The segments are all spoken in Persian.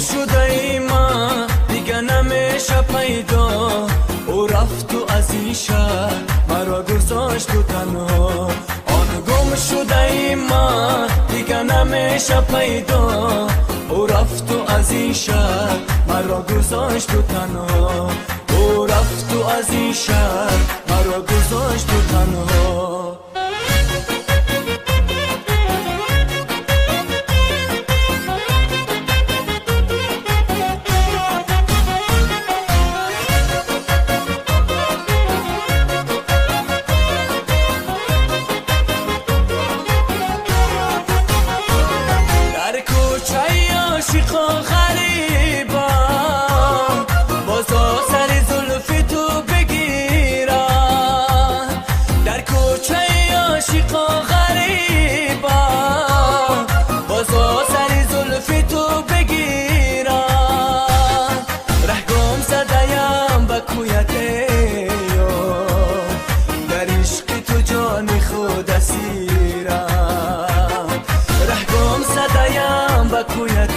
شده ای من دیگه نمیشه پیدا. او رفت تو از این شهر مرا گذاشت تو تنها. آن گم شده ای من دیگه نمیشه پیدا. او رفت تو از این شهر مرا گذاشت تو تنها. او رفت تو از این شهر مرا گذاشت تو تنها. عاشقا غریبم بازا سر زلف تو بگیرم. در کوچه عاشقا غریبم بازا سر زلف تو بگیرم. ره گم زده‌ام به کویت یار در عشق تو جان خود اسیرم. ره گم زده‌ام به کویت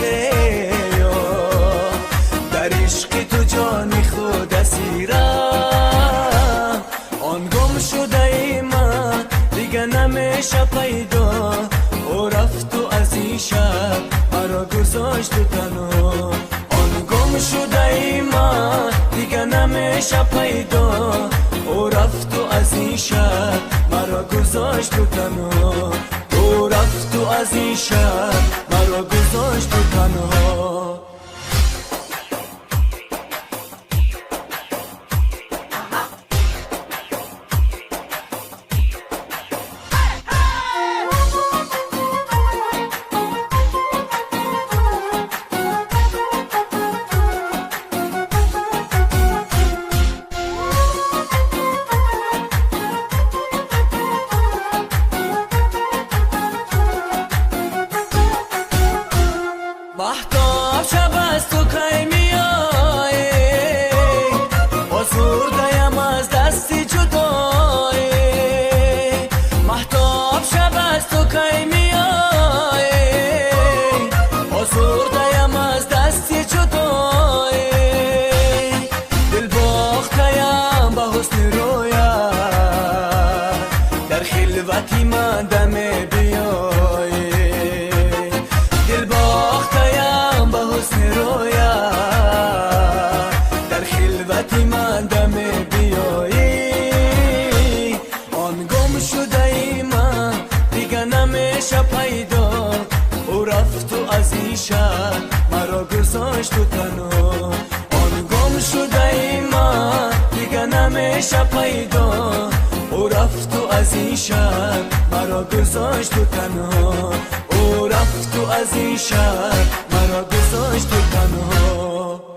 در عشق تو جان خود اسیرم. آن گم شده ای من دیگه نمیشه پیدا. او رفت تو از این شهر مرا گذاشت تو تنها. آن گم شده ای من دیگه نمیشه پیدا. او رفت تو از این شهر مرا گذاشت تو تنها. او رفت تو از این شهر مرا گذاشت تو تنها. مهتاب شب از تو کی میایی آزرده‌ام از دستی جدایی. مهتاب شب از تو کی میایی آزرده‌ام از دستی جدایی. دل باخته‌ام به حسن رویت در خلوتی من دم بیایی. دل باخته‌ام به حسن رویت در خلوتی من دم بیایی. آن گم شده ای من دیگه نمیشه پیدا. او رفت تو از این شهر مرا گذاشت تو تنها. آن گم شده ای من دیگه نمیشه پیدا. او رفت تو از این شهر مرا گذاشت تو تنها. او رفت تو از این شهر مرا گذاشت تو تنها.